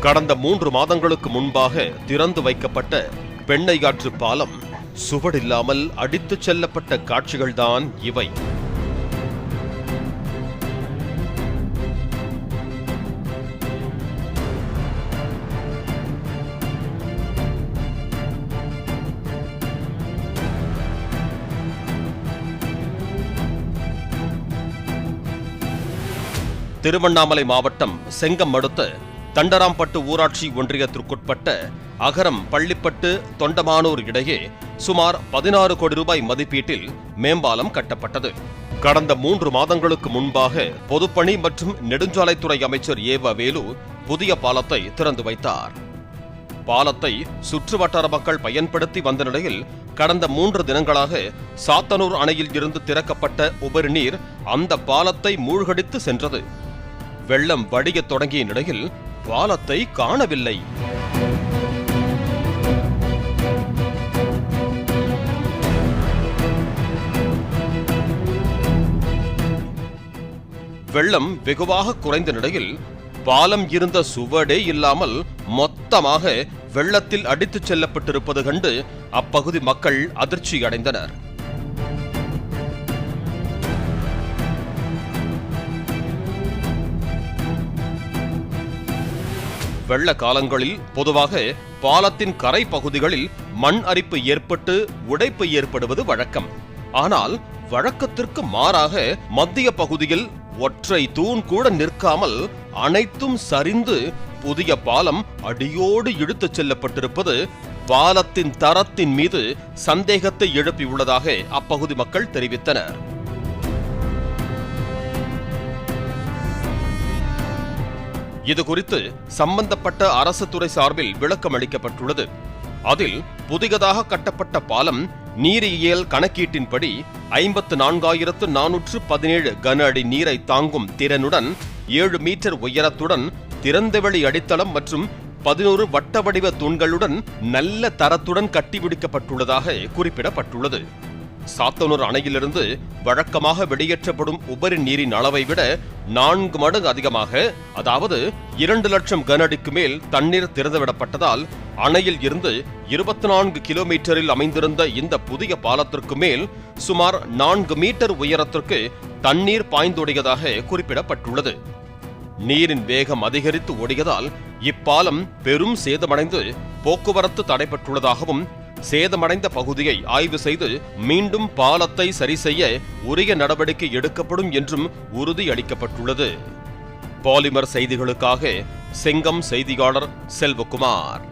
கடந்த 3 மாதங்களுக்கு முன்பாக திறந்து வைக்கப்பட்ட பெண்ணையாற்று பாலம் சுவடில்லாமல் அடித்துச் செல்லப்பட்ட காட்சிகள்தான் இவை. திருவண்ணாமலை மாவட்டம் செங்கம் அடுத்த தண்டராம்பட்டு ஊராட்சி ஒன்றியத்திற்குட்பட்ட அகரம் பள்ளிப்பட்டு தொண்டமானூர் இடையே சுமார் 16 கோடி ரூபாய் மதிப்பீட்டில் மேம்பாலம் கட்டப்பட்டது. கடந்த 3 மாதங்களுக்கு முன்பாக பொதுப்பணி மற்றும் நெடுஞ்சாலைத்துறை அமைச்சர் ஏவ வேலு புதிய பாலத்தை திறந்து வைத்தார். பாலத்தை சுற்றுவட்டார மக்கள் பயன்படுத்தி வந்த நிலையில் கடந்த 3 தினங்களாக சாத்தனூர் அணையில் இருந்து திறக்கப்பட்ட உபரி நீர் அந்த பாலத்தை மூழ்கடித்து சென்றது. வெள்ளம் வடியத் தொடங்கிய நிலையில் பாலத்தை காணவில்லை. வெள்ளம் வெகுவாக குறைந்த நிலையில் பாலம் இருந்த சுவடே இல்லாமல் மொத்தமாக வெள்ளத்தில் அடித்துச் செல்லப்பட்டிருப்பது கண்டு அப்பகுதி மக்கள் அதிர்ச்சி அடைந்தனர். வெள்ள காலங்களில் பொதுவாக பாலத்தின் கரை பகுதிகளில் மண் அரிப்பு ஏற்பட்டு உடைப்பு ஏற்படுவது வழக்கம். ஆனால் வழக்கத்திற்கு மாறாக மத்திய பகுதியில் ஒற்றை தூண் கூட நிற்காமல் அனைத்தும் சரிந்து புதிய பாலம் அடியோடு இழுத்துச் செல்லப்பட்டிருப்பது பாலத்தின் தரத்தின் மீது சந்தேகத்தை எழுப்பியுள்ளதாக அப்பகுதி மக்கள் தெரிவித்தனர். இதுகுறித்து சம்பந்தப்பட்ட அரசு துறை சார்பில் விளக்கம் அளிக்கப்பட்டுள்ளது. அதில் புதியதாக கட்டப்பட்ட பாலம் நீரியல் கணக்கீட்டின்படி 54,417 கன அடி நீரை தாங்கும் திறனுடன் 7 மீட்டர் உயரத்துடன் திறந்தவெளி அடித்தளம் மற்றும் 11 வட்ட வடிவ தூண்களுடன் நல்ல தரத்துடன் கட்டிபிடிக்கப்பட்டுள்ளதாக குறிப்பிடப்பட்டுள்ளது. சாத்தனூர் அணையிலிருந்து வழக்கமாக வெளியேற்றப்படும் உபரி நீரின் அளவை விட 4 மடங்கு அதிகமாக, அதாவது 2 லட்சம் கன அடிக்கு மேல் தண்ணீர் திறந்துவிடப்பட்டதால் அணையில் இருந்து 24 கிலோமீட்டரில் அமைந்திருந்த இந்த புதிய பாலத்திற்கு மேல் சுமார் 4 மீட்டர் உயரத்திற்கு தண்ணீர் பாய்ந்தோடியதாக குறிப்பிடப்பட்டுள்ளது. நீரின் வேகம் அதிகரித்து ஓடியதால் இப்பாலம் பெரும் சேதமடைந்து போக்குவரத்து தடைபட்டுள்ளதாகவும், சேதமடைந்த பகுதியை ஆய்வு செய்து மீண்டும் பாலத்தை சரி செய்ய உரிய நடவடிக்கை எடுக்கப்படும் என்றும் உறுதியளிக்கப்பட்டுள்ளது. பாலிமர் செய்திகளுக்காக செங்கம் செய்தியாளர் செல்வகுமார்.